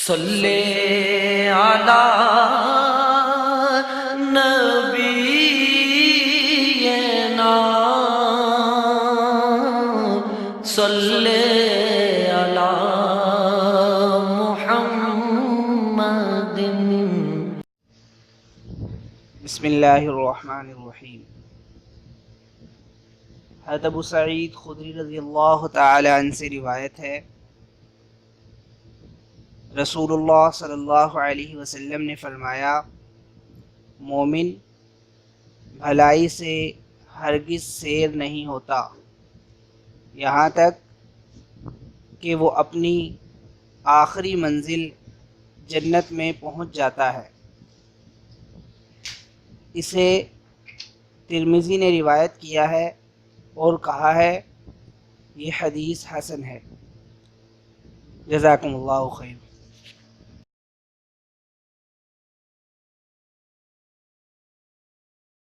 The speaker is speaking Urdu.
صلی علی نبینا صلی علی محمد۔ بسم اللہ الرحمن الرحیم۔ حضرت ابو سعید خدری رضی اللہ تعالی عنہ سے روایت ہے، رسول اللہ صلی اللہ علیہ وسلم نے فرمایا، مومن بھلائی سے ہرگز سیر نہیں ہوتا یہاں تک کہ وہ اپنی آخری منزل جنت میں پہنچ جاتا ہے۔ اسے ترمذی نے روایت کیا ہے اور کہا ہے یہ حدیث حسن ہے۔ جزاکم اللہ خیر۔